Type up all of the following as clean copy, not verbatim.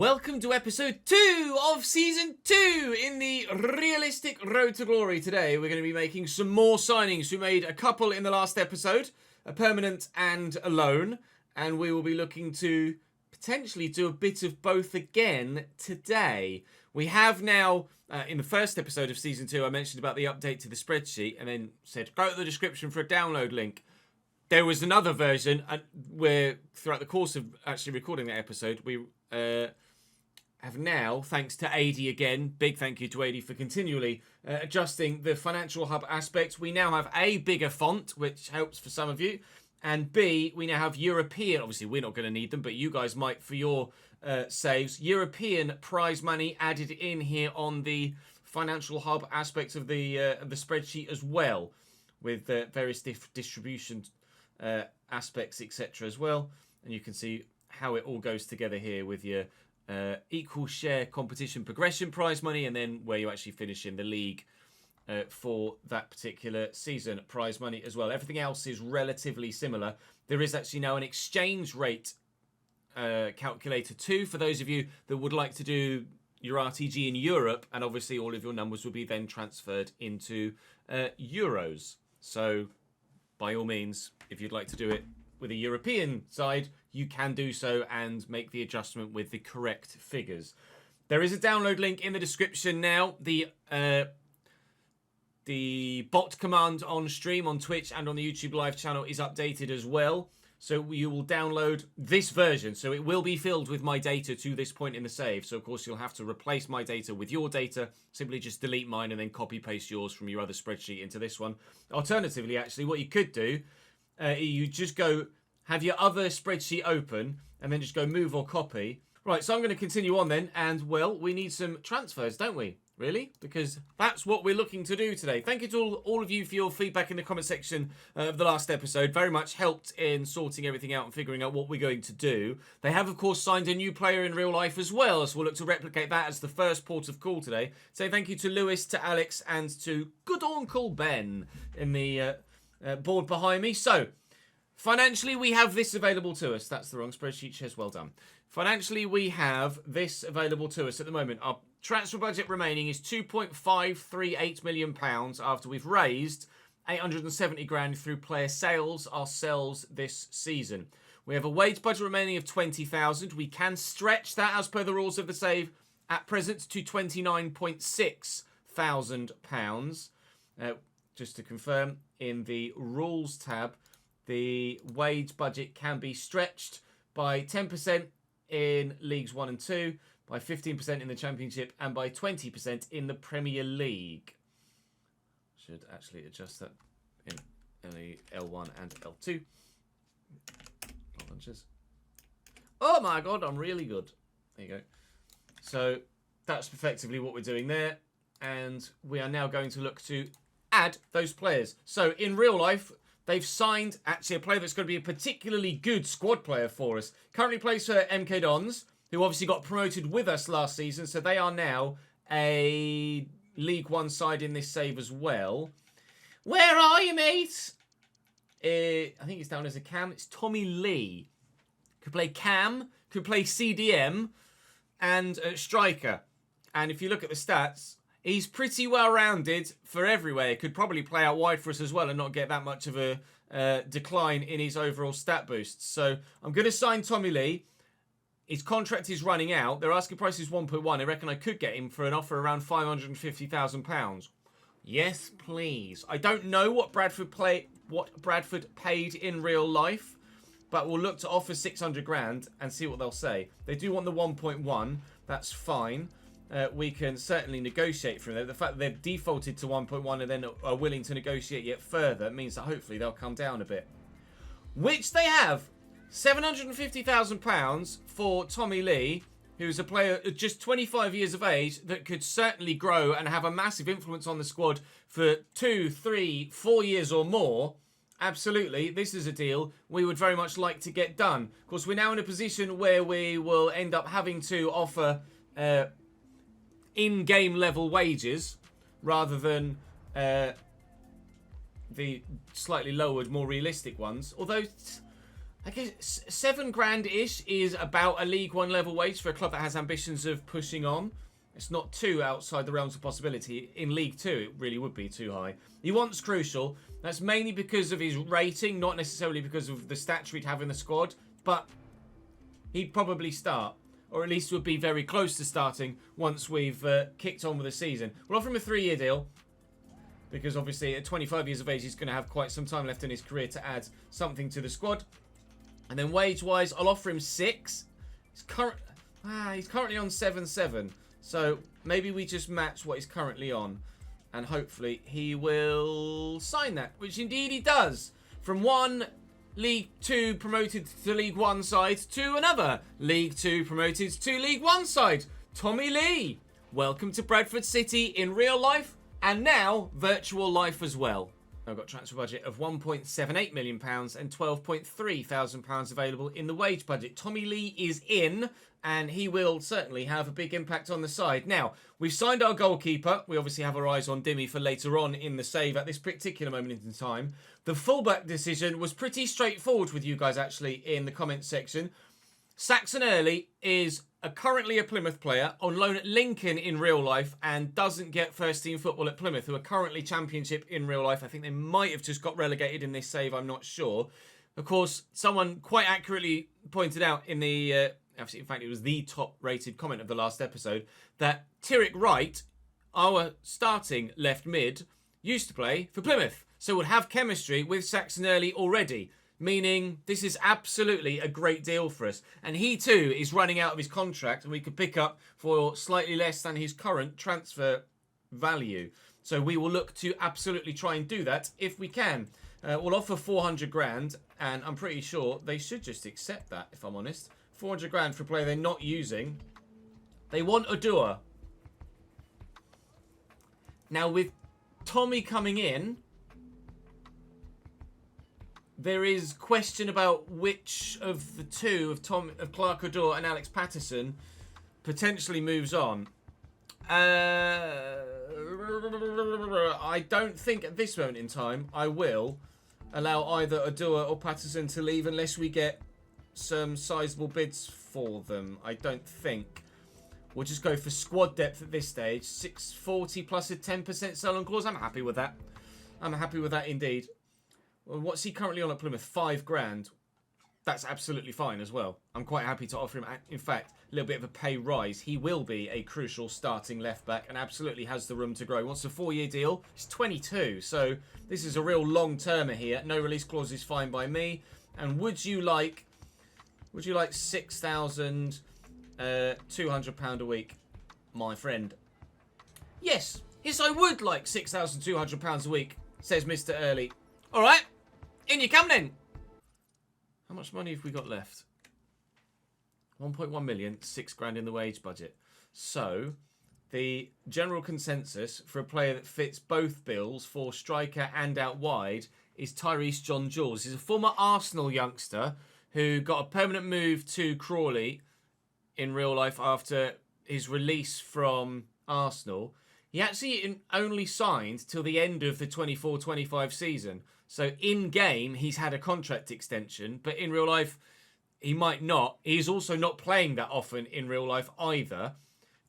Welcome to episode 2 of season 2 in the realistic road to glory. Today we're going to be making some more signings. We made a couple in the last episode, a permanent and a loan, and we will be looking to potentially do a bit of both again today. We have now, in the first episode of season 2, I mentioned about the update to the spreadsheet and then said go to the description for a download link. There was another version where throughout the course of actually recording that episode, we have now, thanks to AD again, big thank you to AD for continually adjusting the financial hub aspect. We now have A, bigger font, which helps for some of you, and B, we now have European, obviously we're not going to need them, but you guys might for your saves, European prize money added in here on the financial hub aspect of the spreadsheet as well, with various distribution aspects, etc. as well. And you can see how it all goes together here with your equal share competition progression prize money, and then where you actually finish in the league for that particular season prize money as well. Everything else is relatively similar. There is actually now an exchange rate calculator too for those of you that would like to do your RTG in Europe, and obviously all of your numbers will be then transferred into euros. So by all means, if you'd like to do it with a European side, you can do so and make the adjustment with the correct figures. There is a download link in the description now. The bot command on stream on Twitch and on the YouTube live channel is updated as well. So you will download this version. So it will be filled with my data to this point in the save. So of course you'll have to replace my data with your data. Simply just delete mine and then copy paste yours from your other spreadsheet into this one. Alternatively, actually, what you could do, you just go have your other spreadsheet open and then just go move or copy. Right, so I'm going to continue on then. And, well, we need some transfers, don't we? Really? Because that's what we're looking to do today. Thank you to all of you for your feedback in the comment section of the last episode. Very much helped in sorting everything out and figuring out what we're going to do. They have, of course, signed a new player in real life as well, so we'll look to replicate that as the first port of call today. So thank you to Lewis, to Alex, and to good Uncle Ben in the board behind me. So, financially, we have this available to us. That's the wrong spreadsheet, Ches, well done. Financially, we have this available to us at the moment. Our transfer budget remaining is £2.538 million after we've raised 870 grand through player sales ourselves this season. We have a wage budget remaining of 20,000. We can stretch that as per the rules of the save at present to £29.6 thousand. Just to confirm, in the rules tab, the wage budget can be stretched by 10% in Leagues 1 and 2, by 15% in the Championship, and by 20% in the Premier League. Should actually adjust that in L1 and L2. Oh my god, I'm really good. There you go. So that's effectively what we're doing there. And we are now going to look to add those players. So in real life, they've signed actually a player that's going to be a particularly good squad player for us. Currently plays for MK Dons, who obviously got promoted with us last season. So they are now a League One side in this save as well. Where are you, mate? I think it's down as a cam. It's Tommy Leigh. Could play cam, could play CDM, and striker. And if you look at the stats, he's pretty well-rounded for everywhere. Could probably play out wide for us as well and not get that much of a decline in his overall stat boosts. So I'm going to sign Tommy Leigh. His contract is running out. Their asking price is 1.1. I reckon I could get him for an offer around £550,000. Yes, please. I don't know what Bradford paid in real life, but we'll look to offer 600 grand and see what they'll say. They do want the 1.1. That's fine. We can certainly negotiate from there. The fact that they've defaulted to 1.1 and then are willing to negotiate yet further means that hopefully they'll come down a bit. Which they have. £750,000 for Tommy Leigh, who's a player just 25 years of age that could certainly grow and have a massive influence on the squad for 2, 3, 4 years or more. Absolutely, this is a deal we would very much like to get done. Of course, we're now in a position where we will end up having to offer in-game level wages rather than the slightly lowered, more realistic ones. Although I guess £7,000-ish is about a League One level wage for a club that has ambitions of pushing on. It's not too outside the realms of possibility. In League Two, it really would be too high. He wants crucial. That's mainly because of his rating, not necessarily because of the stats he'd have in the squad. But he'd probably start, or at least would be very close to starting once we've kicked on with the season. We'll offer him a 3-year deal, because obviously at 25 years of age, he's going to have quite some time left in his career to add something to the squad. And then wage-wise, I'll offer him 6. He's currently on 7-7. So maybe we just match what he's currently on. And hopefully he will sign that, which indeed he does. From one League 2 promoted to League 1 side to another League 2 promoted to League 1 side. Tommy Leigh, welcome to Bradford City in real life and now virtual life as well. I've got a transfer budget of £1.78 million and £12.3 thousand available in the wage budget. Tommy Leigh is in, and he will certainly have a big impact on the side. Now, we've signed our goalkeeper. We obviously have our eyes on Dimmy for later on in the save at this particular moment in time. The fullback decision was pretty straightforward with you guys, actually, in the comments section. Saxon Earley is currently a Plymouth player on loan at Lincoln in real life and doesn't get first team football at Plymouth, who are currently Championship in real life. I think they might have just got relegated in this save, I'm not sure. Of course, someone quite accurately pointed out in the, in fact it was the top rated comment of the last episode, that Tyrrick Wright, our starting left mid, used to play for Plymouth, so would have chemistry with Saxon Earley already. Meaning, this is absolutely a great deal for us. And he too is running out of his contract and we could pick up for slightly less than his current transfer value. So we will look to absolutely try and do that if we can. We'll offer 400 grand and I'm pretty sure they should just accept that, if I'm honest. 400 grand for a player they're not using. They want Odua. Now with Tommy coming in, there is question about which of the two, of Clark Odua and Alex Patterson, potentially moves on. I don't think at this moment in time I will allow either Odua or Patterson to leave unless we get some sizable bids for them. I don't think. We'll just go for squad depth at this stage. 640 plus a 10% sell-on clause. I'm happy with that. I'm happy with that indeed. What's he currently on at Plymouth? 5 grand. That's absolutely fine as well. I'm quite happy to offer him, in fact, a little bit of a pay rise. He will be a crucial starting left back and absolutely has the room to grow. He wants a 4-year deal. He's 22, so this is a real long-termer here. No release clause is fine by me. And would you like £6,200 a week, my friend? Yes, I would like £6,200 a week, says Mr. Earley. All right. In you come then. How much money have we got left? 1.1 million, 6 grand in the wage budget. So the general consensus for a player that fits both bills for striker and out wide is Tyrese John-Jules. He's a former Arsenal youngster who got a permanent move to Crawley in real life after his release from Arsenal. He actually only signed till the end of the 24-25 season. So in-game, he's had a contract extension, but in real life, he might not. He's also not playing that often in real life either.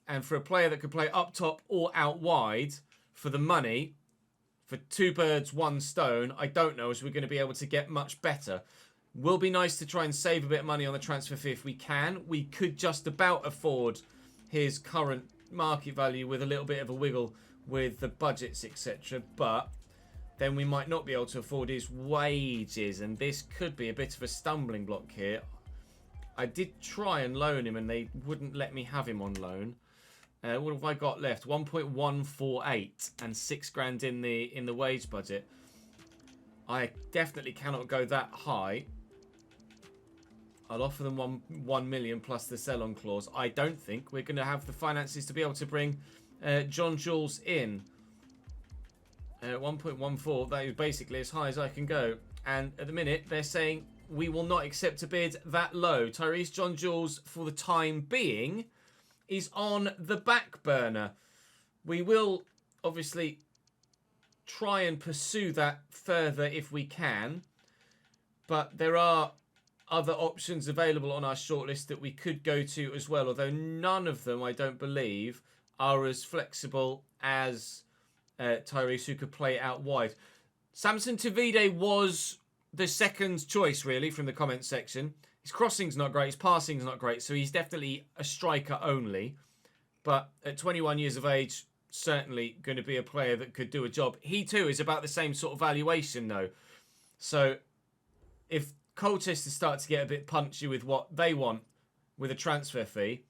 And for a player that could play up top or out wide for the money, for 2 birds, 1 stone, I don't know if we're going to be able to get much better. Will be nice to try and save a bit of money on the transfer fee if we can. We could just about afford his current market value with a little bit of a wiggle with the budgets, etc. But then we might not be able to afford his wages, and this could be a bit of a stumbling block here. I did try and loan him and they wouldn't let me have him on loan. What have I got left? 1.148 and 6 grand in the wage budget. I definitely cannot go that high. I'll offer them 1 million plus the sell-on clause. I don't think we're going to have the finances to be able to bring John-Jules in. 1.14, that is basically as high as I can go. And at the minute, they're saying we will not accept a bid that low. Tyrese John-Jules, for the time being, is on the back burner. We will obviously try and pursue that further if we can. But there are other options available on our shortlist that we could go to as well, although none of them, I don't believe, are as flexible as Tyrese, who could play out wide. Samson Tovide was the second choice, really, from the comments section. His crossing's not great, his passing's not great, so he's definitely a striker only. But at 21 years of age, certainly going to be a player that could do a job. He too is about the same sort of valuation, though. So if Colchester start to get a bit punchy with what they want with a transfer fee,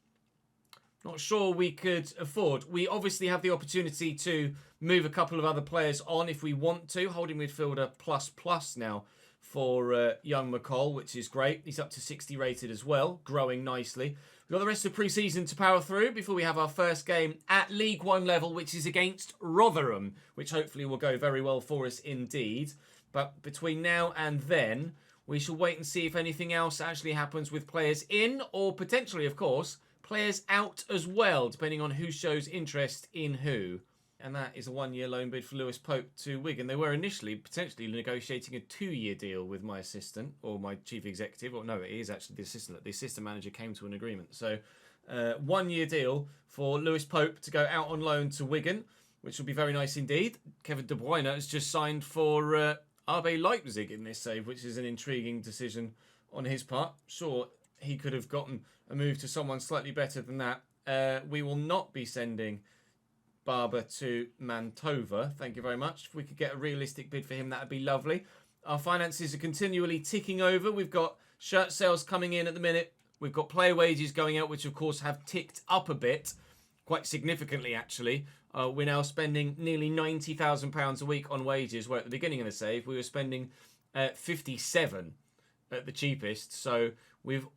not sure we could afford. We obviously have the opportunity to move a couple of other players on if we want to. Holding midfielder plus now for young McCall, which is great. He's up to 60 rated as well, growing nicely. We've got the rest of pre-season to power through before we have our first game at League One level, which is against Rotherham, which hopefully will go very well for us indeed. But between now and then, we shall wait and see if anything else actually happens with players in, or potentially, of course, players out as well, depending on who shows interest in who. And that is a 1-year loan bid for Lewis Pope to Wigan. They were initially potentially negotiating a 2-year deal with my assistant, or my chief executive, or no, it is actually the assistant. The assistant manager came to an agreement. So 1-year deal for Lewis Pope to go out on loan to Wigan, which will be very nice indeed. Kevin De Bruyne has just signed for RB Leipzig in this save, which is an intriguing decision on his part. Sure, he could have gotten a move to someone slightly better than that. We will not be sending Barber to Mantova. Thank you very much. If we could get a realistic bid for him, that would be lovely. Our finances are continually ticking over. We've got shirt sales coming in at the minute. We've got player wages going out, which of course have ticked up a bit, quite significantly actually. We're now spending nearly £90,000 a week on wages, where at the beginning of the save we were spending 57 at the cheapest. So we've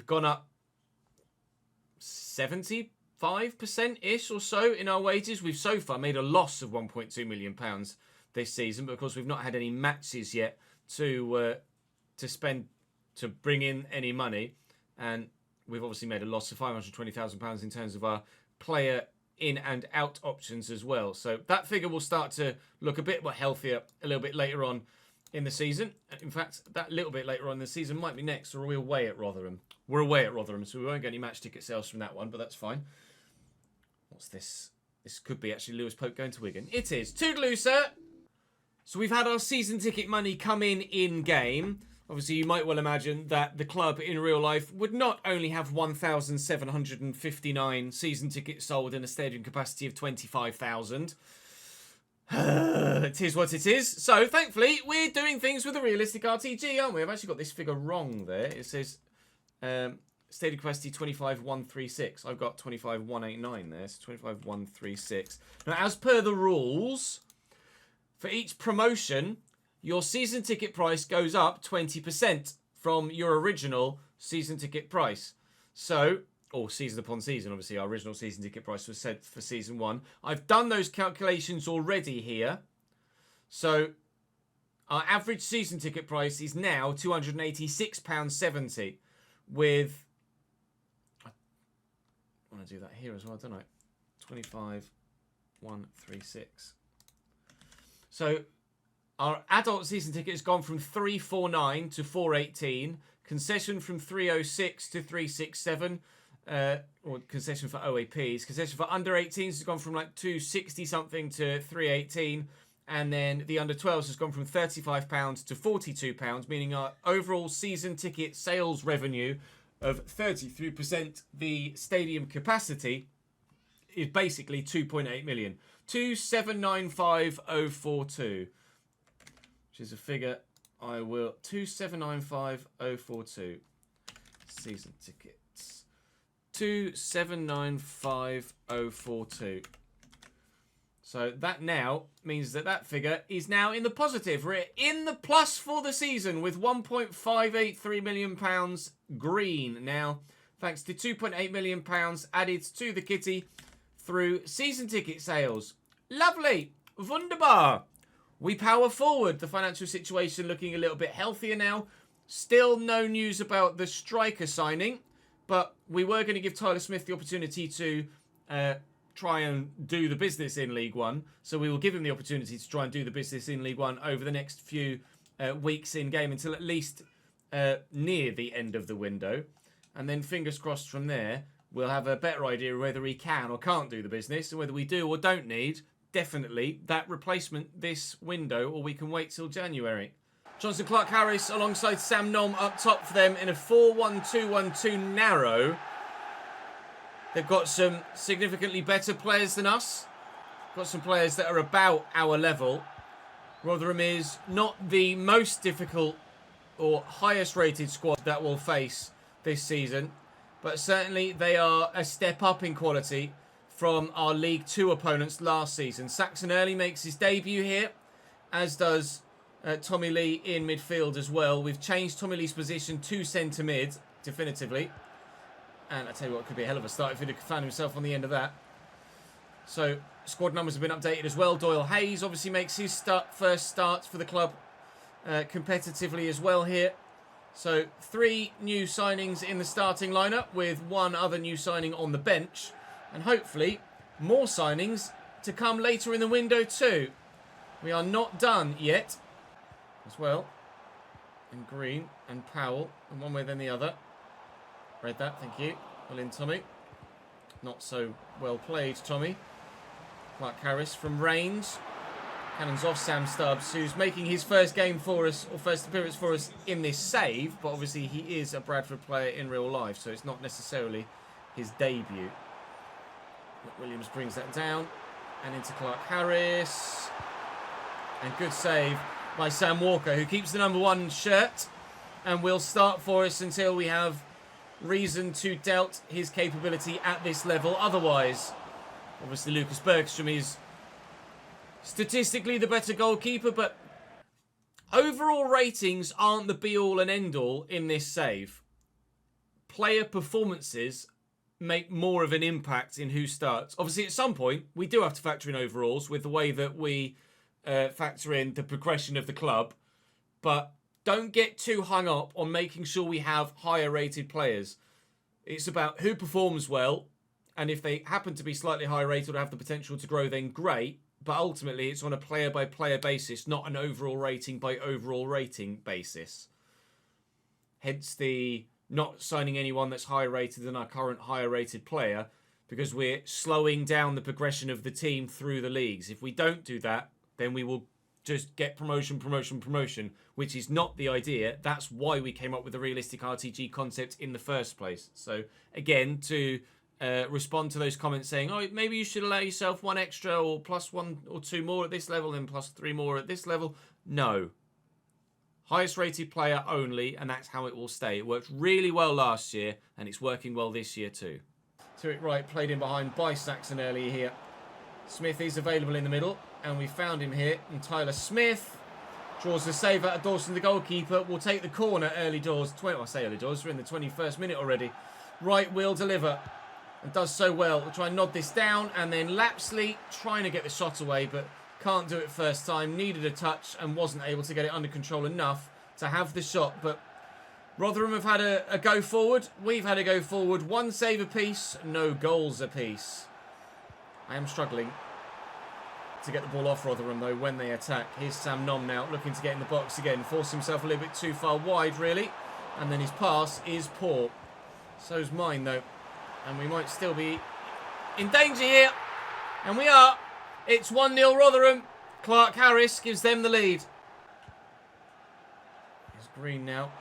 gone up 75%-ish or so in our wages. We've so far made a loss of £1.2 million this season, but of course we've not had any matches yet to spend to bring in any money, and we've obviously made a loss of £520,000 in terms of our player in and out options as well. So that figure will start to look a bit more healthier a little bit later on in the season. In fact, that little bit later on in the season might be next, or we're away at Rotherham. We're away at Rotherham, so we won't get any match ticket sales from that one, but that's fine. What's this? This could be actually Lewis Pope going to Wigan. It is. Toodaloo, sir! So we've had our season ticket money come in game. Obviously, you might well imagine that the club in real life would not only have 1,759 season tickets sold in a stadium capacity of 25,000. It is what it is. So, thankfully, we're doing things with a realistic RTG, aren't we? I've actually got this figure wrong there. It says stadium capacity 25,136. I've got 25,189 there. So 25,136. Now, as per the rules, for each promotion, your season ticket price goes up 20% from your original season ticket price. So, or season upon season, obviously our original season ticket price was set for season 1. I've done those calculations already here. So, our average season ticket price is now £286.70 with... I want to do that here as well, don't I? 25,136. So, our adult season ticket has gone from 349 to 418. Concession from 306 to 367. Or concession for OAPs. Concession for under 18s has gone from like 260 something to 318. And then the under 12s has gone from £35 to £42, meaning our overall season ticket sales revenue of 33%, the stadium capacity is basically 2.8 million. 2795042. Which is a figure I will... 2795042. Season tickets. 2795042. So that now means that that figure is now in the positive. We're in the plus for the season with £1.583 million green now, thanks to £2.8 million added to the kitty through season ticket sales. Lovely. Wunderbar. We power forward. The financial situation looking a little bit healthier now. Still no news about the striker signing, but we were going to give Tyler Smith the opportunity to try and do the business in League One. So we will give him the opportunity to try and do the business in League One over the next few weeks in game until at least near the end of the window. And then fingers crossed from there, we'll have a better idea of whether he can or can't do the business, and whether we do or don't need, definitely, that replacement this window, or we can wait till January. Johnson Clark-Harris alongside Sam Nom up top for them in a 4-1-2-1-2 narrow. They've got some significantly better players than us. Got some players that are about our level. Rotherham is not the most difficult or highest rated squad that we'll face this season, but certainly they are a step up in quality from our League 2 opponents last season. Saxon Earley makes his debut here, as does Tommy Leigh in midfield as well. We've changed Tommy Leigh's position to centre mid, definitively. And I tell you what, it could be a hell of a start if he'd found himself on the end of that. So, squad numbers have been updated as well. Doyle Hayes obviously makes his first start for the club competitively as well here. So, 3 new signings in the starting lineup with 1 other new signing on the bench. And hopefully, more signings to come later in the window too. We are not done yet as well. And Green and Powell, and one way then the other. Read that, thank you. Well in, Tommy. Not so well played, Tommy. Clark-Harris from range. Cannons off Sam Stubbs, who's making his first game for us, or first appearance for us in this save, but obviously he is a Bradford player in real life, so it's not necessarily his debut. Williams brings that down, and into Clark-Harris. And good save by Sam Walker, who keeps the number 1 shirt, and will start for us until we have reason to doubt his capability at this level. Otherwise, obviously Lucas Bergstrom is statistically the better goalkeeper, but overall ratings aren't the be-all and end-all in this save. Player performances make more of an impact in who starts. Obviously, at some point, we do have to factor in overalls with the way that we factor in the progression of the club, but don't get too hung up on making sure we have higher rated players. It's about who performs well, and if they happen to be slightly higher rated or have the potential to grow, then great. But ultimately, it's on a player-by-player basis, not an overall rating by overall rating basis. Hence the not signing anyone that's higher rated than our current higher rated player, because we're slowing down the progression of the team through the leagues. If we don't do that, then we will just get promotion, which is not the idea. That's why we came up with the realistic RTG concept in the first place. So again, to respond to those comments saying, oh, maybe you should allow yourself 1 extra or plus 1 or 2 more at this level and plus 3 more at this level. No. Highest rated player only, and that's how it will stay. It worked really well last year, and it's working well this year too. Tariq Wright played in behind by Saxon early here. Smith is available in the middle, and we found him here. And Tyler Smith draws the save out of Dawson, the goalkeeper. Will take the corner early doors. I say early doors, we're in the 21st minute already. Wright will deliver, and does so well. We'll try and nod this down, and then Lapsley trying to get the shot away, but can't do it first time. Needed a touch and wasn't able to get it under control enough to have the shot. But Rotherham have had a go forward. We've had a go forward. 1 save apiece, no goals apiece. I am struggling to get the ball off Rotherham, though, when they attack. Here's Sam Nom now, looking to get in the box again. Forced himself a little bit too far wide, really. And then his pass is poor. So's mine, though. And we might still be in danger here. And we are. It's 1-0 Rotherham. Clark-Harris gives them the lead. Here's Green now.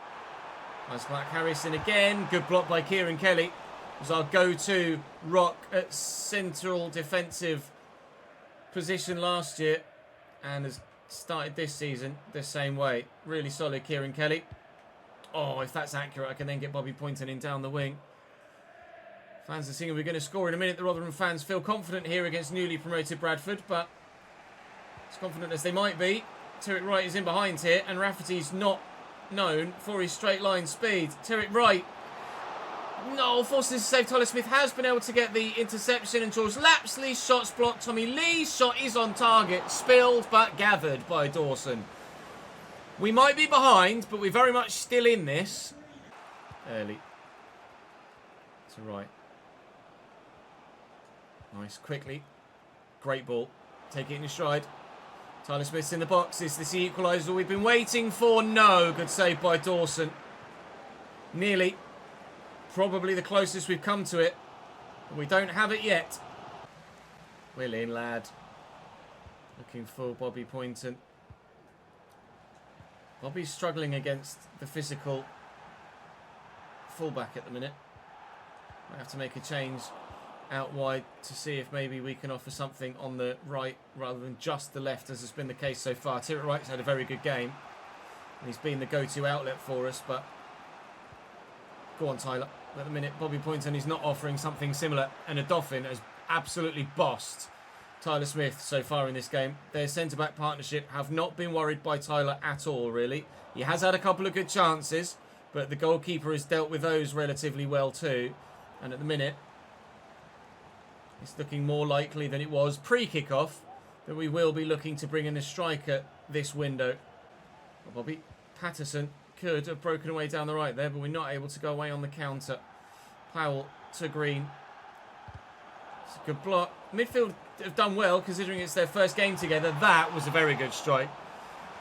Nice Clark-Harris in again. Good block by Kieran Kelly. It was our go-to rock at central defensive position last year, and has started this season the same way. Really solid Kieran Kelly. Oh, if that's accurate, I can then get Bobby Poynton in down the wing. Fans are singing we're going to score in a minute. The Rotherham fans feel confident here against newly promoted Bradford, but as confident as they might be, Tariq Wright is in behind here, and Rafferty's not known for his straight line speed. Tariq Wright, no, forces to save. Tyler Smith has been able to get the interception, and George Lapsley's shot's blocked. Tommy Leigh's shot is on target, spilled but gathered by Dawson. We might be behind, but we're very much still in this. Early to Wright. Nice, quickly. Great ball. Take it in your stride. Tyler Smith's in the box. Is this the equaliser we've been waiting for? No. Good save by Dawson. Nearly. Probably the closest we've come to it. We don't have it yet. We're in, lad. Looking for Bobby Poynton. Bobby's struggling against the physical fullback at the minute. Might have to make a change out wide to see if maybe we can offer something on the right rather than just the left, as has been the case so far. Tovide Wright's had a very good game. And he's been the go-to outlet for us, but go on, Tyler. At the minute, Bobby Poynton is not offering something similar, and a Dauphin has absolutely bossed Tyler Smith so far in this game. Their centre-back partnership have not been worried by Tyler at all, really. He has had a couple of good chances, but the goalkeeper has dealt with those relatively well too. And at the minute, it's looking more likely than it was pre-kick-off that we will be looking to bring in a striker this window. Well, Bobby Patterson could have broken away down the right there, but we're not able to go away on the counter. Powell to Green. It's a good block. Midfield have done well, considering it's their first game together. That was a very good strike.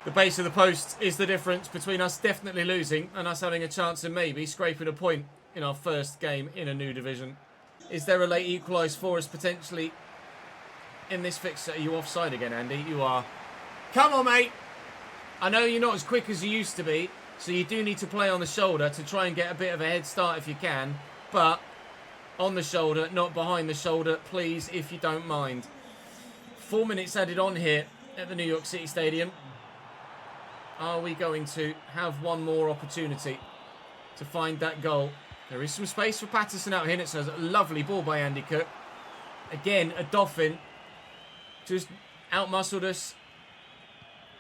The base of the post is the difference between us definitely losing and us having a chance of maybe scraping a point in our first game in a new division. Is there a late equalise for us potentially in this fixture? Are you offside again, Andy? You are. Come on, mate. I know you're not as quick as you used to be, so you do need to play on the shoulder to try and get a bit of a head start if you can. But on the shoulder, not behind the shoulder, please, if you don't mind. 4 minutes added on here at the New York City Stadium. Are we going to have one more opportunity to find that goal? There is some space for Patterson out here. It's a lovely ball by Andy Cook. Again, a Dauphin just outmuscled us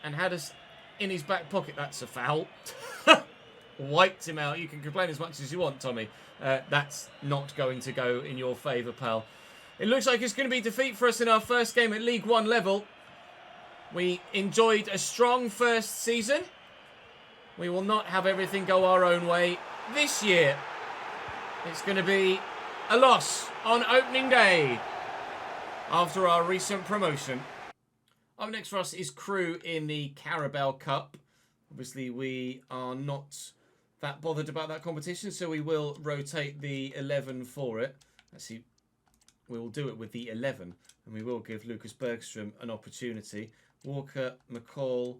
and had us in his back pocket. That's a foul. Wiped him out. You can complain as much as you want, Tommy. That's not going to go in your favour, pal. It looks like it's going to be defeat for us in our first game at League One level. We enjoyed a strong first season. We will not have everything go our own way this year. It's going to be a loss on opening day after our recent promotion. Up next for us is Crew in the Carabao Cup. Obviously, we are not that bothered about that competition, so we will rotate the 11 for it. Actually, we will do it with the 11, and we will give Lucas Bergstrom an opportunity. Walker, McCall,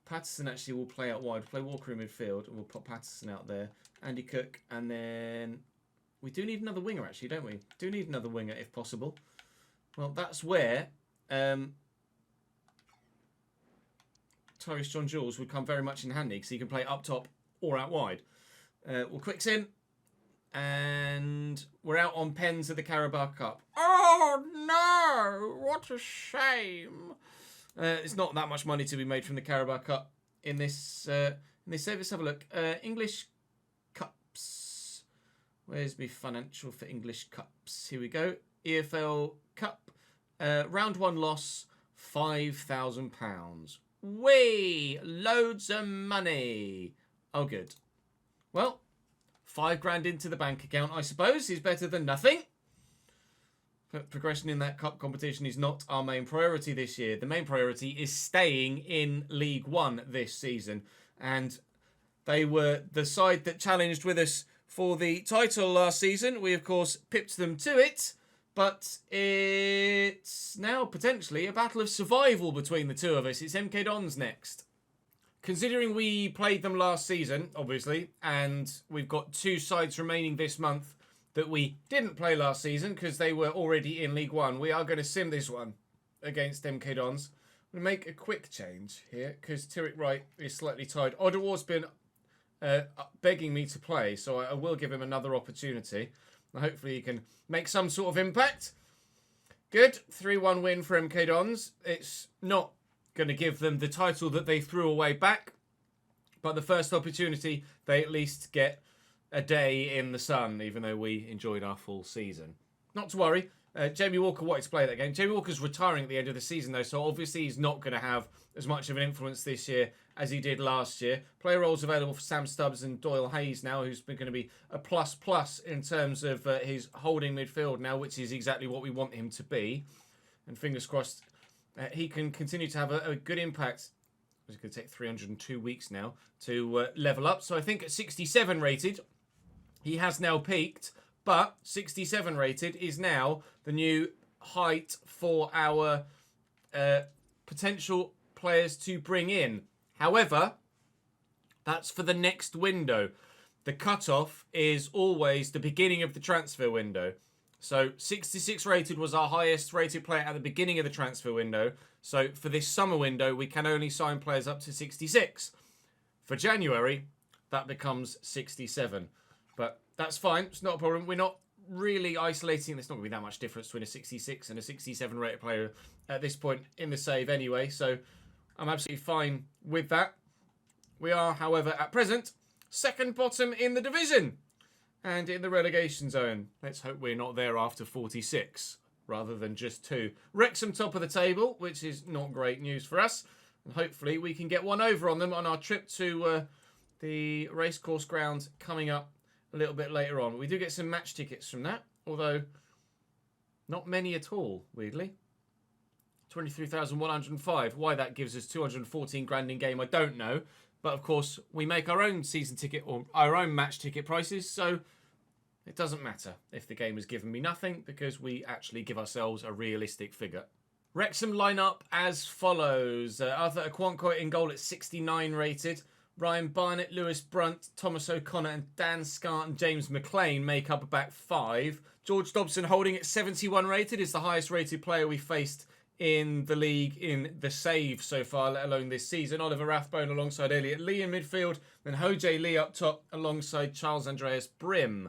Patterson actually will play out wide. We'll play Walker in midfield, and we'll put Patterson out there. Andy Cook, and then we do need another winger, actually, don't we? Do need another winger, if possible. Well, that's where Tyrese John Jules would come very much in handy, because he can play up top or out wide. We'll quicks in, and we're out on pens of the Carabao Cup. Oh, no! What a shame. It's not that much money to be made from the Carabao Cup in this save. Let's have a look. English Cups. Where's my financial for English Cups? Here we go. EFL Cup. Round 1 loss, £5,000. Way! Loads of money. Oh, good. Well, £5,000 into the bank account, I suppose, is better than nothing. But progression in that cup competition is not our main priority this year. The main priority is staying in League One this season. And they were the side that challenged with us for the title last season. We, of course, pipped them to it. But it's now potentially a battle of survival between the two of us. It's MK Dons next. Considering we played them last season, obviously, and we've got 2 sides remaining this month that we didn't play last season because they were already in League One, we are going to sim this one against MK Dons. I'm going to make a quick change here because Tovide Wright is slightly tired. Oddawar's been begging me to play, so I will give him another opportunity. Hopefully he can make some sort of impact. Good. 3-1 win for MK Dons. It's not going to give them the title that they threw away back, but the first opportunity, they at least get a day in the sun, even though we enjoyed our full season. Not to worry. Jamie Walker wanted to play that game. Jamie Walker's retiring at the end of the season, though, so obviously he's not going to have as much of an influence this year as he did last year. Player roles available for Sam Stubbs and Doyle Hayes now, who's going to be a plus in terms of his holding midfield now, which is exactly what we want him to be. And fingers crossed, he can continue to have a good impact. It's going to take 302 weeks now to level up. So I think at 67 rated, he has now peaked. But 67 rated is now the new height for our potential players to bring in. However, that's for the next window. The cutoff is always the beginning of the transfer window. So 66 rated was our highest rated player at the beginning of the transfer window. So for this summer window, we can only sign players up to 66. For January, that becomes 67. But that's fine. It's not a problem. We're not really isolating. There's not going to be that much difference between a 66 and a 67 rated player at this point in the save anyway. So I'm absolutely fine with that. We are, however, at present, second bottom in the division and in the relegation zone. Let's hope we're not there after 46 rather than just 2. Wrexham top of the table, which is not great news for us. And hopefully we can get one over on them on our trip to the racecourse ground coming up a little bit later on. We do get some match tickets from that, although not many at all, weirdly. 23,105. Why that gives us 214 grand in game, I don't know. But of course, we make our own season ticket or our own match ticket prices, so it doesn't matter if the game has given me nothing because we actually give ourselves a realistic figure. Wrexham line up as follows. Arthur Akwankwo in goal at 69 rated. Ryan Barnett, Lewis Brunt, Thomas O'Connor and Dan Scart and James McLean make up a back 5. George Dobson holding at 71 rated is the highest rated player we faced in the league in the save so far, let alone this season. Oliver Rathbone alongside Elliot Leigh in midfield, then Hoj Lee up top alongside Charles Andreas Brim.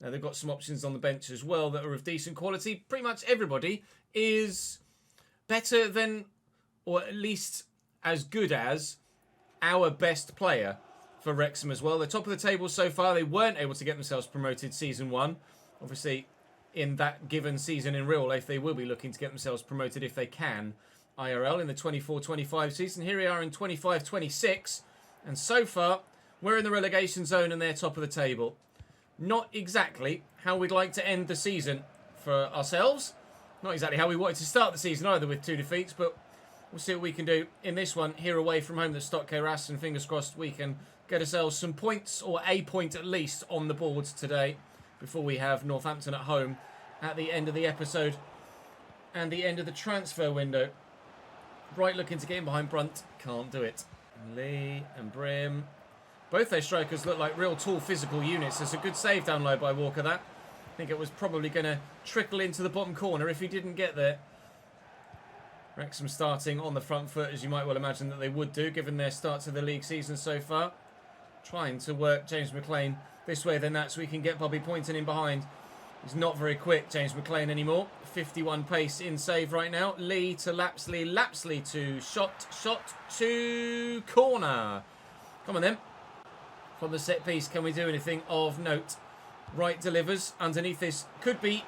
They've got some options on the bench as well that are of decent quality. Pretty much everybody is better than, or at least as good as, our best player for Wrexham as well. They're top of the table so far. They weren't able to get themselves promoted season 1. Obviously, in that given season in real life, they will be looking to get themselves promoted if they can. IRL in the 24-25 season. Here we are in 25-26. And so far, we're in the relegation zone and they're top of the table. Not exactly how we'd like to end the season for ourselves. Not exactly how we wanted to start the season either with 2 defeats, but we'll see what we can do in this one here away from home at Stock Ras, and fingers crossed we can get ourselves some points, or a point at least, on the boards today before we have Northampton at home at the end of the episode and the end of the transfer window. Bright looking to get in behind Brunt, can't do it. Leigh and Brim, both their strikers look like real tall physical units. There's a good save down low by Walker, that. I think it was probably going to trickle into the bottom corner if he didn't get there. Wrexham starting on the front foot, as you might well imagine that they would do, given their start to the league season so far. Trying to work James McLean this way then that, so we can get Bobby Poynton in behind. He's not very quick, James McLean, anymore. 51 pace in save right now. Leigh to Lapsley. Lapsley to shot to corner. Come on then. From the set piece, can we do anything of note? Wright delivers. Underneath this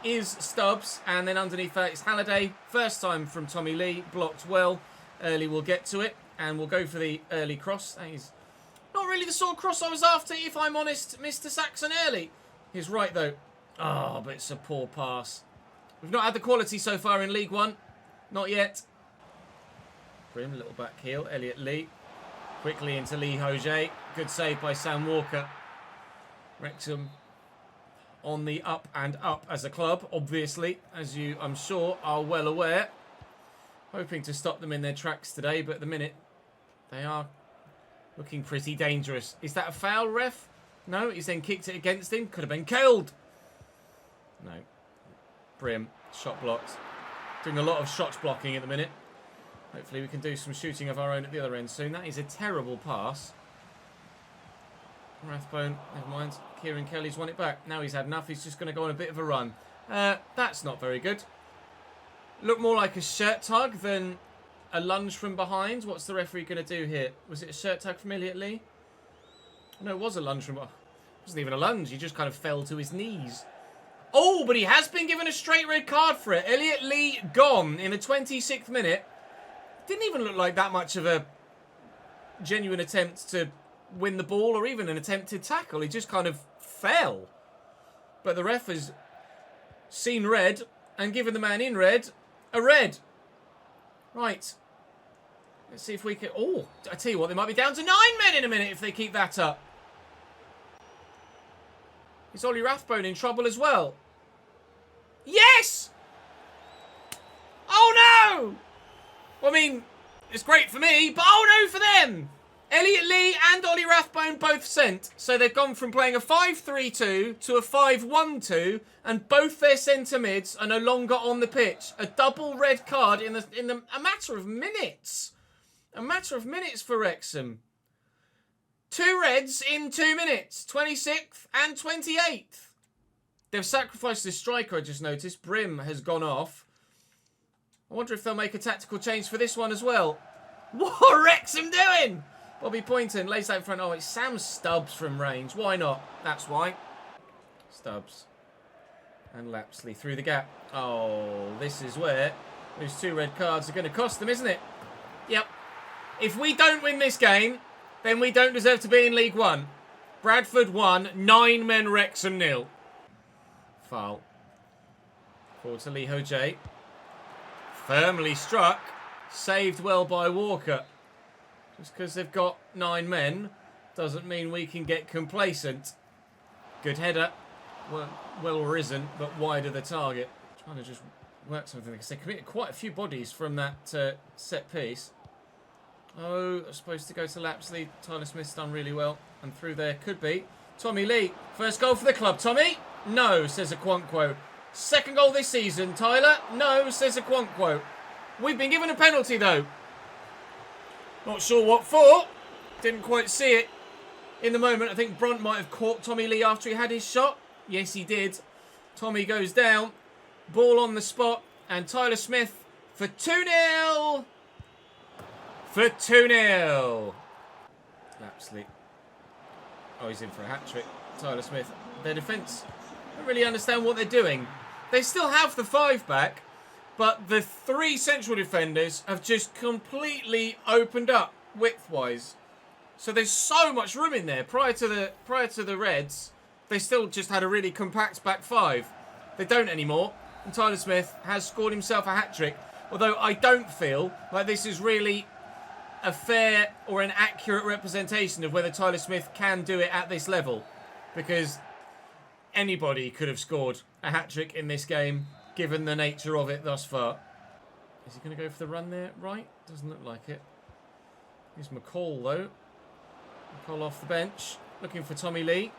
is Stubbs. And then underneath that is Halliday. First time from Tommy Leigh. Blocked well. Earley will get to it. And we'll go for the early cross. That is not really the sort of cross I was after, if I'm honest, Mr. Saxon Earley. He's right, though. Oh, but it's a poor pass. We've not had the quality so far in League One. Not yet. Brim, little back heel. Elliot Leigh. Quickly into Leigh Hoj. Good save by Sam Walker. Wrexham on the up and up as a club, obviously, as you, I'm sure, are well aware. Hoping to stop them in their tracks today, but at the minute, they are looking pretty dangerous. Is that a foul, ref? No, he's then kicked it against him. Could have been killed. No. Brim, shot blocked. Doing a lot of shot blocking at the minute. Hopefully we can do some shooting of our own at the other end soon. That is a terrible pass. Rathbone, never mind. Kieran Kelly's won it back. Now he's had enough. He's just going to go on a bit of a run. That's not very good. Looked more like a shirt tug than a lunge from behind. What's the referee going to do here? Was it a shirt tug from Elliot Leigh? No, it was a lunge from... It wasn't even a lunge. He just kind of fell to his knees. Oh, but he has been given a straight red card for it. Elliot Leigh gone in the 26th minute. Didn't even look like that much of a genuine attempt to win the ball or even an attempted tackle. He just kind of fell. But the ref has seen red and given the man in red a red. Right. Let's see if we can... Oh, I tell you what, they might be down to 9 men in a minute if they keep that up. Is Ollie Rathbone in trouble as well? Yes! Oh, no! Well, I mean, it's great for me, but oh, no for them! Elliot Leigh and Ollie Rathbone both sent. So they've gone from playing a 5-3-2 to a 5-1-2, and both their centre mids are no longer on the pitch. A double red card in a matter of minutes. A matter of minutes for Wrexham. 2 reds in 2 minutes. 26th and 28th. They've sacrificed this striker, I just noticed. Brim has gone off. I wonder if they'll make a tactical change for this one as well. What are Wrexham doing? Bobby Poynton lays out in front. Oh, it's Sam Stubbs from range. Why not? That's why. Stubbs. And Lapsley through the gap. Oh, this is where those 2 red cards are going to cost them, isn't it? Yep. If we don't win this game, then we don't deserve to be in League One. Bradford 1, 9 men Wrexham 0. Foul. Forward to Leigh J. Firmly struck. Saved well by Walker. Just because they've got 9 men doesn't mean we can get complacent. Good header. Well risen, but wide of the target. Trying to just work something because they committed quite a few bodies from that set piece. Oh, supposed to go to Lapsley. Tyler Smith's done really well. And through there could be Tommy Leigh. First goal for the club. Tommy? No, says a Quanquo. Second goal this season. Tyler? No, says a Quanquo. We've been given a penalty though. Not sure what for. Didn't quite see it in the moment. I think Brunt might have caught Tommy Leigh after he had his shot. Yes, he did. Tommy goes down. Ball on the spot. And Tyler Smith for 2-0. For 2-0. Lapsley. Oh, he's in for a hat-trick. Tyler Smith. Their defence, I don't really understand what they're doing. They still have the 5 back, but the 3 central defenders have just completely opened up width-wise. So there's so much room in there. Prior to the Reds, they still just had a really compact back 5. They don't anymore. And Tyler Smith has scored himself a hat-trick. Although I don't feel like this is really a fair or an accurate representation of whether Tyler Smith can do it at this level. Because anybody could have scored a hat-trick in this game, given the nature of it thus far. Is he going to go for the run there? Right? Doesn't look like it. Here's McCall, though. McCall off the bench. Looking for Tommy Leigh.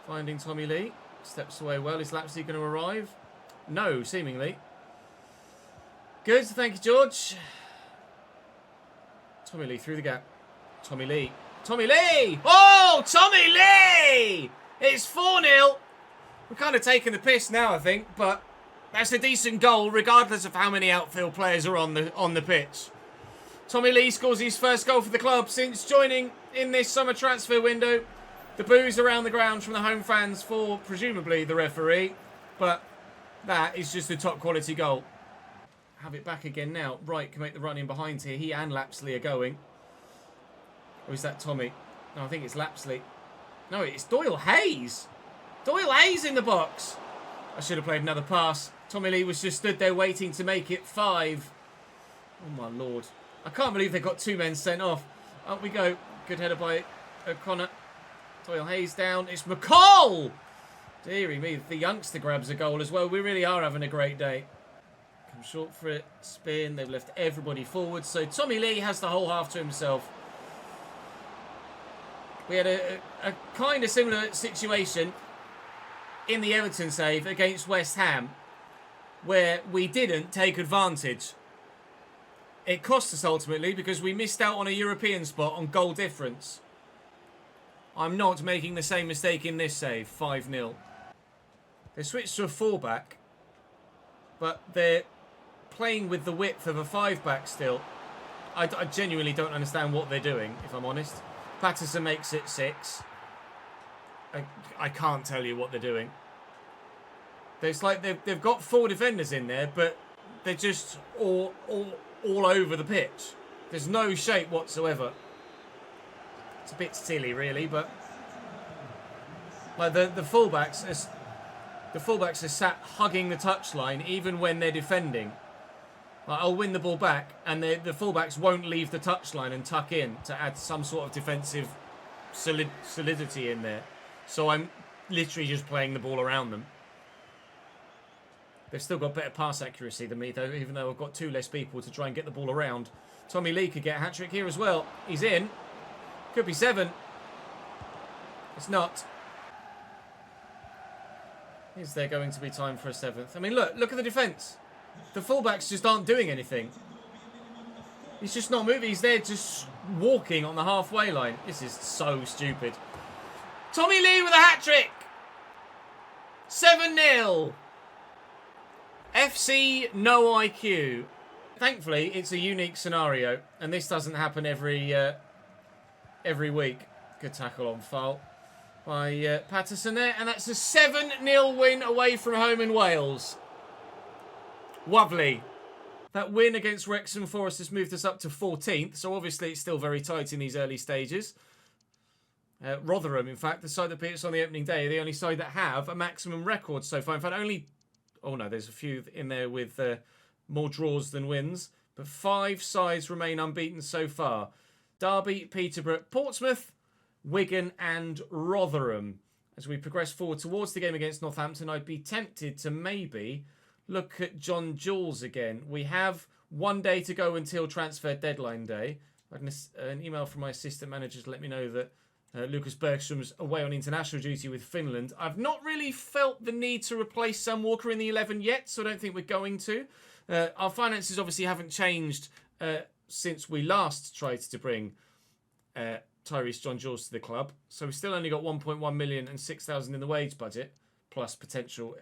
Finding Tommy Leigh. Steps away well. Is Lapsley going to arrive? No, seemingly. Good. Thank you, George. Tommy Leigh through the gap. Tommy Leigh. Tommy Leigh! Oh, Tommy Leigh! It's 4-0. We're kind of taking the piss now, I think, but that's a decent goal, regardless of how many outfield players are on the pitch. Tommy Leigh scores his first goal for the club since joining in this summer transfer window. The boos around the ground from the home fans for, presumably, the referee, but that is just a top quality goal. Have it back again now. Wright can make the run in behind here. He and Lapsley are going. Or is that Tommy? No, I think it's Lapsley. No, it's Doyle Hayes. Doyle Hayes in the box. I should have played another pass. Tommy Leigh was just stood there waiting to make it 5. Oh, my Lord. I can't believe they got 2 men sent off. Up we go. Good header by O'Connor. Doyle Hayes down. It's McCall! Deary me, the youngster grabs a goal as well. We really are having a great day. Come short for it. Spin. They've left everybody forward. So Tommy Leigh has the whole half to himself. We had a kind of similar situation in the Everton save against West Ham, where we didn't take advantage. It cost us ultimately because we missed out on a European spot on goal difference. I'm not making the same mistake in this save. 5-0. They switched to a 4-back, but they're playing with the width of a 5-back still. I genuinely don't understand what they're doing, if I'm honest. Patterson makes it 6. I can't tell you what they're doing. It's like they've got 4 defenders in there, but they're just all over the pitch. There's no shape whatsoever. It's a bit silly, really, but like the fullbacks are sat hugging the touchline even when they're defending. I'll win the ball back, and the fullbacks won't leave the touchline and tuck in to add some sort of defensive solidity in there. So I'm literally just playing the ball around them. They've still got better pass accuracy than me, though, even though I've got 2 less people to try and get the ball around. Tommy Leigh could get a hat-trick here as well. He's in. Could be 7. It's not. Is there going to be time for a 7th? I mean, look at the defence. The fullbacks just aren't doing anything. He's just not moving. He's there just walking on the halfway line. This is so stupid. Tommy Leigh with a hat-trick. 7-0. FC no IQ. Thankfully, it's a unique scenario, and this doesn't happen every week. Good tackle on foul by Patterson there, and that's a 7-0 win away from home in Wales. Lovely. That win against Wrexham Forest has moved us up to 14th, so obviously it's still very tight in these early stages. Rotherham, in fact, the side that beat us on the opening day, are the only side that have a maximum record so far. In fact, only... Oh no, there's a few in there with more draws than wins. But 5 sides remain unbeaten so far. Derby, Peterborough, Portsmouth, Wigan and Rotherham. As we progress forward towards the game against Northampton, I'd be tempted to maybe look at John Jules again. We have 1 day to go until transfer deadline day. I had an email from my assistant manager to let me know that Lucas Bergstrom's away on international duty with Finland. I've not really felt the need to replace Sam Walker in the 11 yet, so I don't think we're going to. Our finances obviously haven't changed since we last tried to bring Tyrese John Jules to the club. So we've still only got 1.1 million and 6,000 in the wage budget, plus potential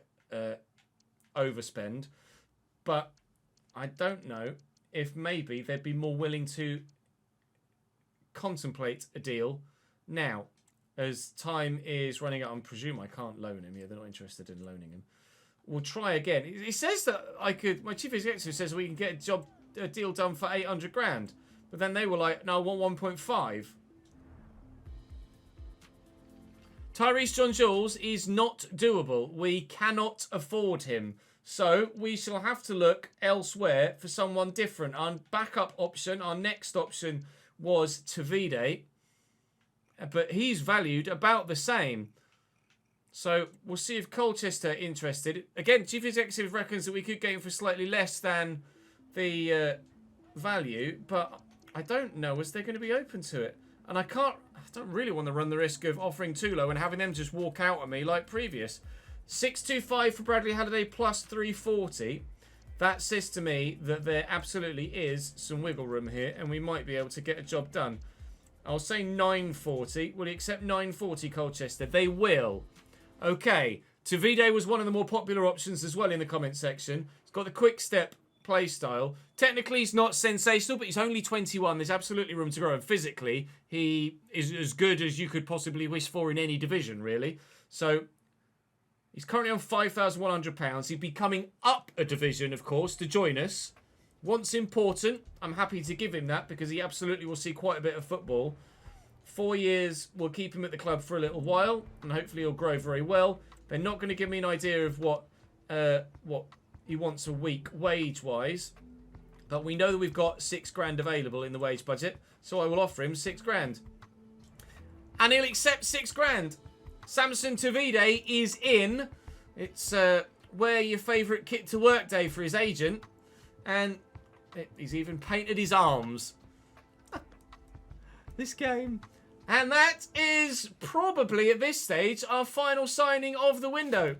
overspend. But I don't know if maybe they'd be more willing to contemplate a deal now, as time is running out. I presume I can't loan him. Yeah, they're not interested in loaning him. We'll try again. He says that I could... My chief executive says we can get a deal done for 800 grand. But then they were like, no, I want 1.5. Tyrese John Jules is not doable. We cannot afford him. So we shall have to look elsewhere for someone different. Our backup option, our next option was Tovide. But he's valued about the same. So we'll see if Colchester are interested. Again, Chief Executive reckons that we could get him for slightly less than the value. But I don't know as they're going to be open to it. And I don't really want to run the risk of offering too low and having them just walk out at me like previous. 625 for Bradley Halliday plus 340. That says to me that there absolutely is some wiggle room here. And we might be able to get a job done. I'll say 940. Will you accept 940, Colchester? They will. Okay. Tovide was one of the more popular options as well in the comment section. He's got the quick step play style. Technically, he's not sensational, but he's only 21. There's absolutely room to grow. And physically, he is as good as you could possibly wish for in any division, really. So, he's currently on £5,100. He'd be coming up a division, of course, to join us. Once important, I'm happy to give him that because he absolutely will see quite a bit of football. 4 years will keep him at the club for a little while, and hopefully he'll grow very well. They're not going to give me an idea of what he wants a week wage-wise, but we know that we've got 6 grand available in the wage budget, so I will offer him 6 grand. And he'll accept 6 grand. Samson Tovide is in. It's wear your favourite kit to work day for his agent, and he's even painted his arms. This game. And that is probably, at this stage, our final signing of the window.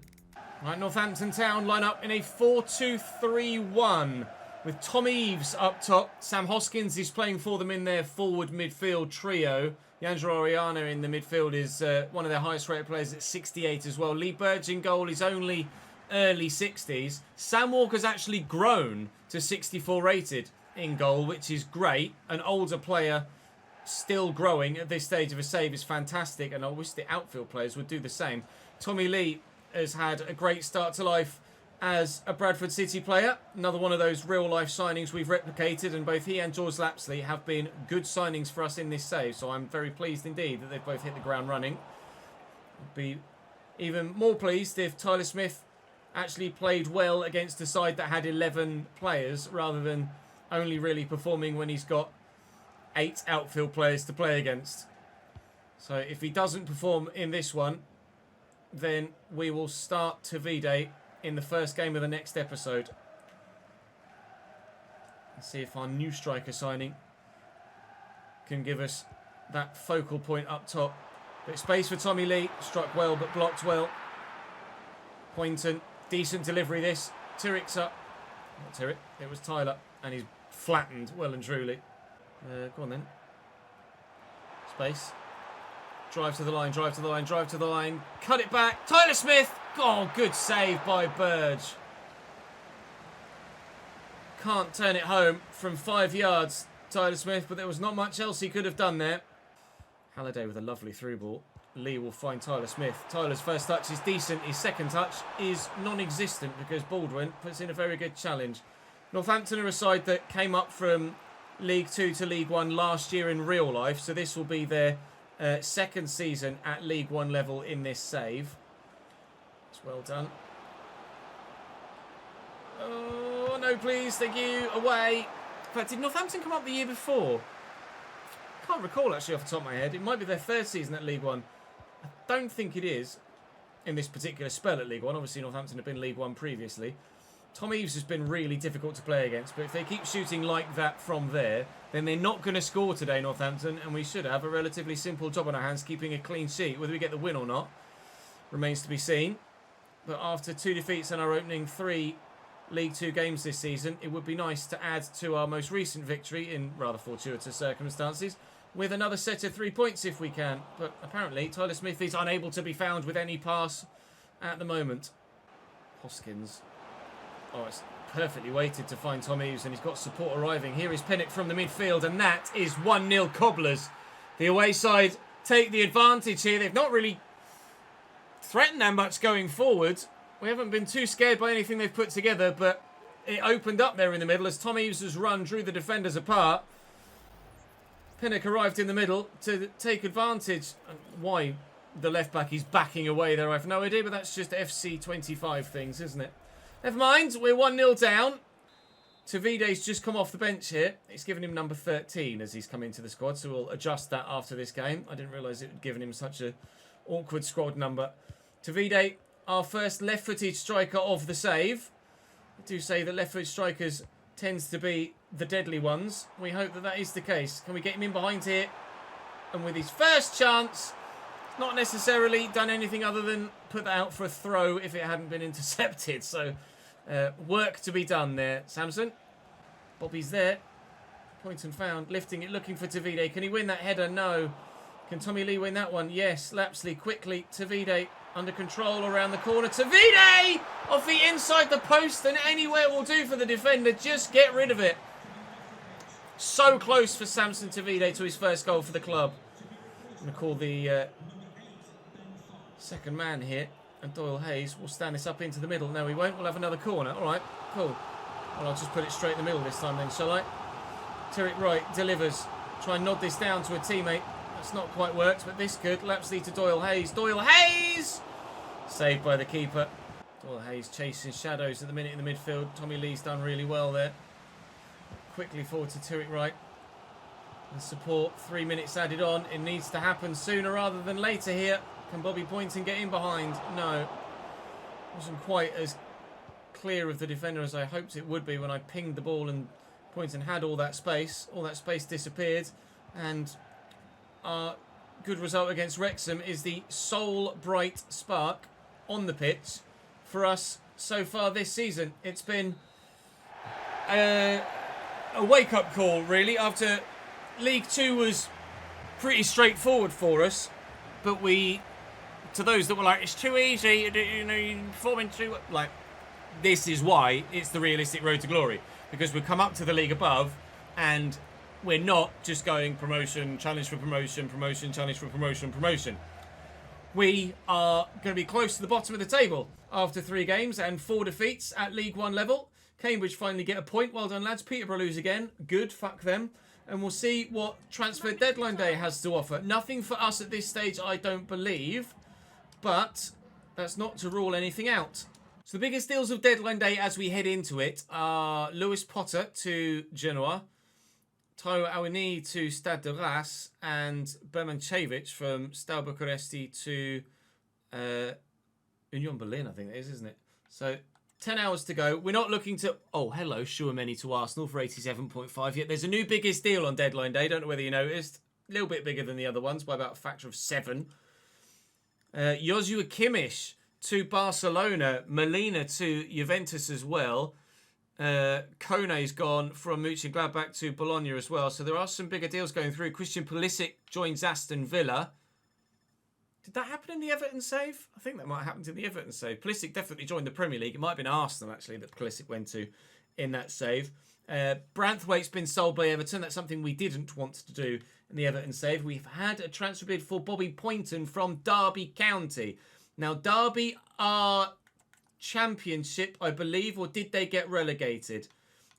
Right, Northampton Town line up in a 4-2-3-1 with Tom Eaves up top. Sam Hoskins is playing for them in their forward midfield trio. Yandro Oriana in the midfield is one of their highest rated players at 68 as well. Leigh Burge in goal is only early 60s. Sam Walker's actually grown to 64 rated in goal, which is great. An older player still growing at this stage of a save is fantastic, and I wish the outfield players would do the same. Tommy Leigh has had a great start to life as a Bradford City player. Another one of those real-life signings we've replicated, and both he and George Lapsley have been good signings for us in this save, so I'm very pleased indeed that they've both hit the ground running. I'd be even more pleased if Tyler Smith actually played well against a side that had 11 players rather than only really performing when he's got 8 outfield players to play against. So if he doesn't perform in this one, then we will start Tovide in the first game of the next episode. Let's see if our new striker signing can give us that focal point up top. Bit space for Tommy Leigh. Struck well but blocked well. Poynton. Decent delivery this. Tyrrick's up. Not Tyrrick. It was Tyler. And he's flattened well and truly. Go on then. Space. Drive to the line. Drive to the line. Drive to the line. Cut it back. Tyler Smith. Oh, good save by Burge. Can't turn it home from 5 yards, Tyler Smith, but there was not much else he could have done there. Halliday with a lovely through ball. Leigh will find Tyler Smith. Tyler's first touch is decent. His second touch is non-existent because Baldwin puts in a very good challenge. Northampton are a side that came up from League 2 to League 1 last year in real life, so this will be their second season at League 1 level in this save. It's well done. Oh, no, please. Thank you. Away. In fact, did Northampton come up the year before? Can't recall actually off the top of my head. It might be their third season at League 1. I don't think it is in this particular spell at League 1. Obviously, Northampton have been League 1 previously. Tom Eves has been really difficult to play against, but if they keep shooting like that from there, then they're not going to score today, Northampton, and we should have a relatively simple job on our hands, keeping a clean sheet. Whether we get the win or not remains to be seen. But after 2 defeats in our opening 3 League 2 games this season, it would be nice to add to our most recent victory, in rather fortuitous circumstances, with another set of 3 points if we can. But apparently Tyler Smith is unable to be found with any pass at the moment. Hoskins. Oh, it's perfectly weighted to find Tom Eves, and he's got support arriving. Here is Pinnock from the midfield, and that is 1-0 Cobblers. The away side take the advantage here. They've not really threatened that much going forward. We haven't been too scared by anything they've put together, but it opened up there in the middle as Tom Eves' run drew the defenders apart. Pinnock arrived in the middle to take advantage. Why the left-back is backing away there, I have no idea, but that's just FC25 things, isn't it? Never mind, we're 1-0 down. Tovide's just come off the bench here. It's given him number 13 as he's come into the squad, so we'll adjust that after this game. I didn't realise it had given him such an awkward squad number. Tovide, our first left-footed striker of the save. I do say that left-footed strikers tends to be the deadly ones. We hope that that is the case. Can we get him in behind here? And with his first chance, not necessarily done anything other than put that out for a throw if it hadn't been intercepted. So work to be done there. Samson. Bobby's there. Point and found. Lifting it, looking for Tovide. Can he win that header? No. Can Tommy Leigh win that one? Yes. Lapsley quickly. Tovide under control around the corner. Tovide off the inside the post, and anywhere will do for the defender. Just get rid of it. So close for Samson Tovide to his first goal for the club. I'm going to call the second man here, and Doyle Hayes will stand this up into the middle. No, he won't. We'll have another corner. All right, cool. Well, I'll just put it straight in the middle this time then, shall I? Tyrrick Wright delivers. Try and nod this down to a teammate. That's not quite worked, but this could. Lapsley to Doyle Hayes. Doyle Hayes! Saved by the keeper. Doyle Hayes chasing shadows at the minute in the midfield. Tommy Leigh's done really well there. Quickly forward to Tyrrick Wright. And support, 3 minutes added on. It needs to happen sooner rather than later here. Can Bobby Poynton get in behind? No. Wasn't quite as clear of the defender as I hoped it would be when I pinged the ball and Poynton had all that space. All that space disappeared. And our good result against Wrexham is the sole bright spark on the pitch for us so far this season. It's been a wake-up call, really, after League 2 was pretty straightforward for us. But we, to those that were like, it's too easy, you know, you're performing too... Like, this is why it's the realistic road to glory. Because we've come up to the league above, and we're not just going promotion, challenge for promotion, promotion, challenge for promotion, promotion. We are going to be close to the bottom of the table after 3 games and 4 defeats at League 1 level. Cambridge finally get a point. Well done, lads. Peterborough lose again. Good, fuck them. And we'll see what transfer deadline day has to offer. Nothing for us at this stage, I don't believe. But that's not to rule anything out. So the biggest deals of deadline day as we head into it are Lewis Potter to Genoa, Taiwo Awoniyi to Stade de Reims, and Bermancevic from Steaua Bucuresti to Union Berlin, I think that is, isn't it? So 10 hours to go. We're not looking to... Oh, hello, Chouameni to Arsenal for 87.5. Yet there's a new biggest deal on deadline day. Don't know whether you noticed. A little bit bigger than the other ones by about a factor of 7. Joshua Kimmich to Barcelona. Molina to Juventus as well. Kone's gone from Mönchengladbach to Bologna as well. So there are some bigger deals going through. Christian Pulisic joins Aston Villa. Did that happen in the Everton save? I think that might have happened in the Everton save. Pulisic definitely joined the Premier League. It might have been Arsenal, actually, that Pulisic went to in that save. Branthwaite's been sold by Everton. That's something we didn't want to do in the Everton save. We've had a transfer bid for Bobby Poynton from Derby County. Now, Derby are Championship, I believe, or did they get relegated?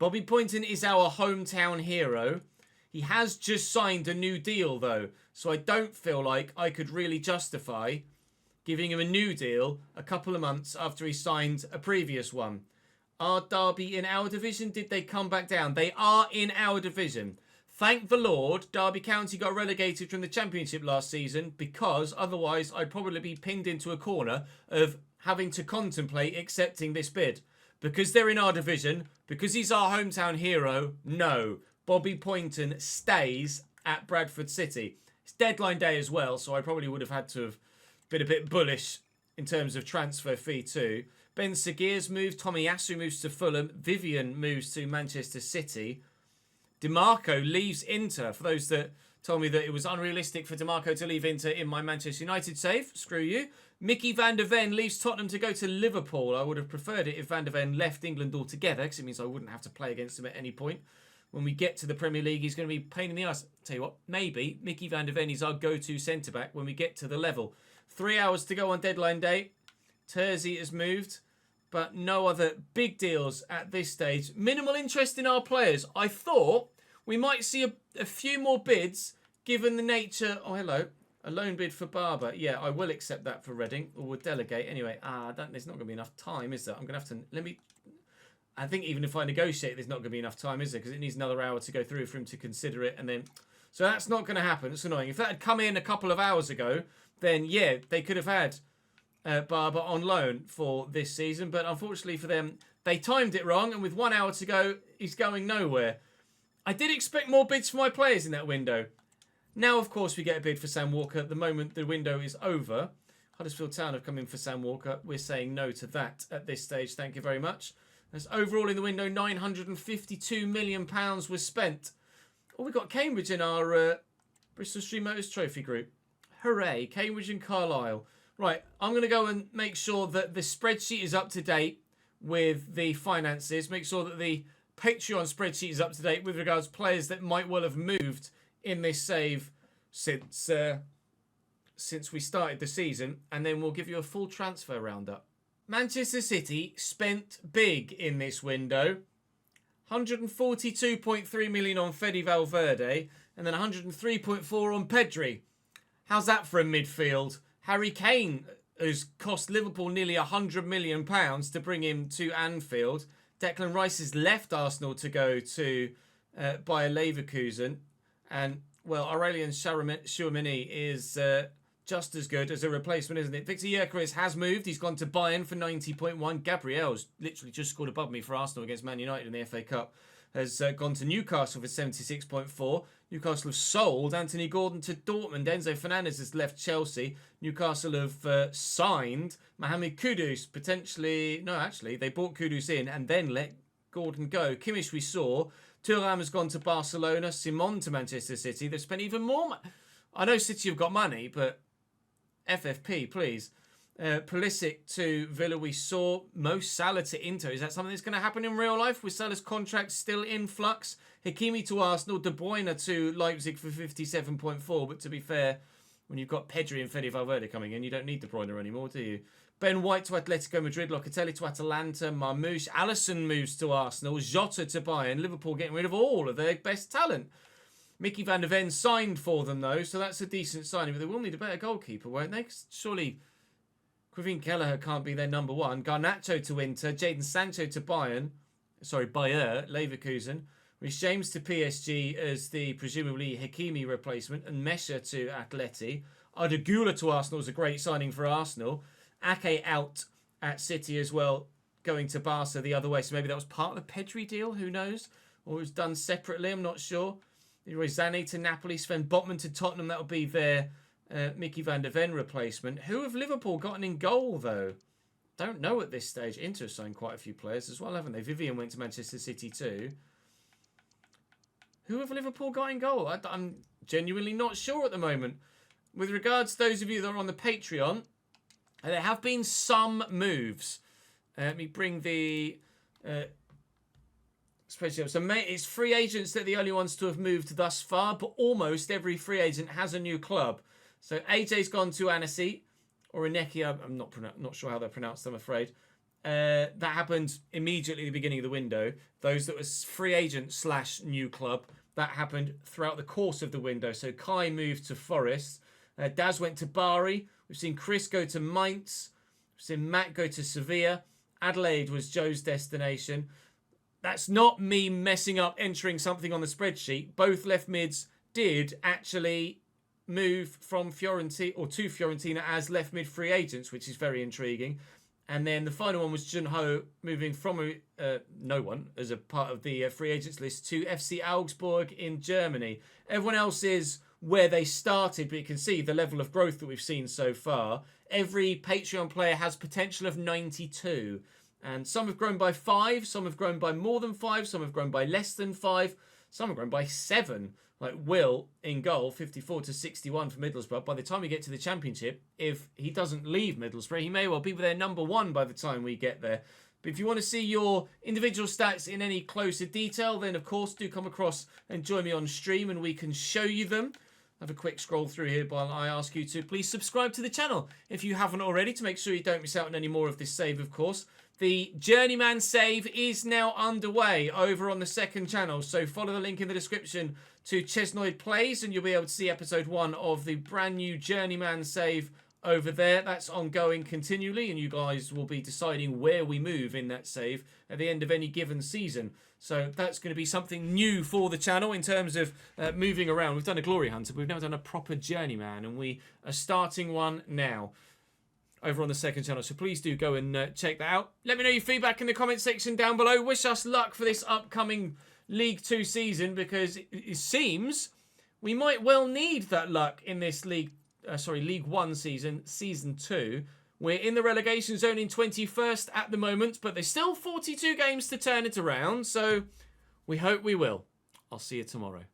Bobby Poynton is our hometown hero. He has just signed a new deal, though, so I don't feel like I could really justify giving him a new deal a couple of months after he signed a previous one. Are Derby in our division? Did they come back down? They are in our division. Thank the Lord, Derby County got relegated from the Championship last season, because otherwise I'd probably be pinned into a corner of having to contemplate accepting this bid. Because they're in our division, because he's our hometown hero, no. Bobby Poynton stays at Bradford City. It's deadline day as well, so I probably would have had to have been a bit bullish in terms of transfer fee too. Ben Seguir's moved, Tomiyasu moves to Fulham, Vivian moves to Manchester City. DiMarco leaves Inter. For those that told me that it was unrealistic for DiMarco to leave Inter in my Manchester United save, screw you. Mickey van der Ven leaves Tottenham to go to Liverpool. I would have preferred it if van der Ven left England altogether, because it means I wouldn't have to play against him at any point. When we get to the Premier League, he's going to be a pain in the arse. Tell you what, maybe Mickey van der Ven is our go-to centre-back when we get to the level. 3 hours to go on deadline day. Terzi has moved, but no other big deals at this stage. Minimal interest in our players. I thought we might see a few more bids, given the nature... Oh, hello. A loan bid for Barber. Yeah, I will accept that for Reading, or we'll delegate. Anyway, there's not going to be enough time, is there? I'm going to have to... I think even if I negotiate, there's not going to be enough time, is there? Because it needs another hour to go through for him to consider it. And then, so that's not going to happen. It's annoying. If that had come in a couple of hours ago, then yeah, they could have had Barber on loan for this season. But unfortunately for them, they timed it wrong. And with 1 hour to go, he's going nowhere. I did expect more bids for my players in that window. Now, of course, we get a bid for Sam Walker the moment the window is over. Huddersfield Town have come in for Sam Walker. We're saying no to that at this stage. Thank you very much. As overall in the window, £952 million was spent. Oh, we got Cambridge in our Bristol Street Motors Trophy group. Hooray, Cambridge and Carlisle. Right, I'm going to go and make sure that the spreadsheet is up to date with the finances. Make sure that the Patreon spreadsheet is up to date with regards to players that might well have moved in this save since we started the season. And then we'll give you a full transfer roundup. Manchester City spent big in this window. 142.3 million on Fede Valverde and then 103.4 on Pedri. How's that for a midfield? Harry Kane has cost Liverpool nearly £100 million to bring him to Anfield. Declan Rice has left Arsenal to go to Bayer Leverkusen. And, well, Aurelien Chouameni is... just as good as a replacement, isn't it? Victor Gyökeres has moved. He's gone to Bayern for 90.1. Gabriel's literally just scored above me for Arsenal against Man United in the FA Cup. Has gone to Newcastle for 76.4. Newcastle have sold Anthony Gordon to Dortmund. Enzo Fernandez has left Chelsea. Newcastle have signed Mohamed Kudus. Potentially... No, actually, they bought Kudus in and then let Gordon go. Kimmich we saw. Thuram has gone to Barcelona. Simon to Manchester City. They've spent even more... I know City have got money, but... FFP, please. Pulisic to Villa, we saw. Mo Salah to Inter. Is that something that's going to happen in real life? With Salah's contract still in flux? Hakimi to Arsenal. De Bruyne to Leipzig for 57.4. But to be fair, when you've got Pedri and Fede Valverde coming in, you don't need De Bruyne anymore, do you? Ben White to Atletico Madrid. Locatelli to Atalanta. Marmoush. Alisson moves to Arsenal. Jota to Bayern. Liverpool getting rid of all of their best talent. Mickey van der Ven signed for them, though, so that's a decent signing. But they will need a better goalkeeper, won't they? 'Cause surely Kevin Kelleher can't be their number one. Garnacho to Inter. Jadon Sancho to Bayer, Leverkusen. Rhys James to PSG as the presumably Hakimi replacement. And Mesha to Atleti. Adegula to Arsenal is a great signing for Arsenal. Ake out at City as well, going to Barca the other way. So maybe that was part of the Pedri deal, who knows? Or it was done separately, I'm not sure. Zane to Napoli, Sven Botman to Tottenham. That would be their Mickey van der Ven replacement. Who have Liverpool gotten in goal, though? Don't know at this stage. Inter signed quite a few players as well, haven't they? Vivian went to Manchester City too. Who have Liverpool got in goal? I'm genuinely not sure at the moment. With regards to those of you that are on the Patreon, there have been some moves. Let me bring the spreadsheet up. So it's free agents that are the only ones to have moved thus far, but almost every free agent has a new club. So AJ's gone to Annecy, or Ineki, I'm not sure how they're pronounced, I'm afraid. That happened immediately at the beginning of the window. Those that was free agent / new club, that happened throughout the course of the window. So Kai moved to Forest. Daz went to Bari. We've seen Chris go to Mainz. We've seen Matt go to Sevilla. Adelaide was Joe's destination. That's not me messing up entering something on the spreadsheet. Both left mids did actually move from Fiorentina or to Fiorentina as left mid free agents, which is very intriguing. And then the final one was Junho moving from no one as a part of the free agents list to FC Augsburg in Germany. Everyone else is where they started, but you can see the level of growth that we've seen so far. Every Patreon player has potential of 92. And some have grown by 5, some have grown by more than 5, some have grown by less than 5, some have grown by 7. Like Will in goal, 54 to 61 for Middlesbrough. By the time we get to the Championship, if he doesn't leave Middlesbrough, he may well be their number 1 by the time we get there. But if you want to see your individual stats in any closer detail, then of course do come across and join me on stream and we can show you them. Have a quick scroll through here while I ask you to please subscribe to the channel if you haven't already, to make sure you don't miss out on any more of this save, of course. The Journeyman save is now underway over on the second channel, so follow the link in the description to Chesnoid Plays and you'll be able to see episode 1 of the brand new Journeyman save over there. That's ongoing continually and you guys will be deciding where we move in that save at the end of any given season. So that's going to be something new for the channel in terms of moving around. We've done a Glory Hunter, but we've never done a proper Journeyman, and we are starting one now over on the second channel. So please do go and check that out. Let me know your feedback in the comment section down below. Wish us luck for this upcoming League 2 season, because it seems we might well need that luck in this League 1 season, Season 2. We're in the relegation zone in 21st at the moment, but there's still 42 games to turn it around, so we hope we will. I'll see you tomorrow.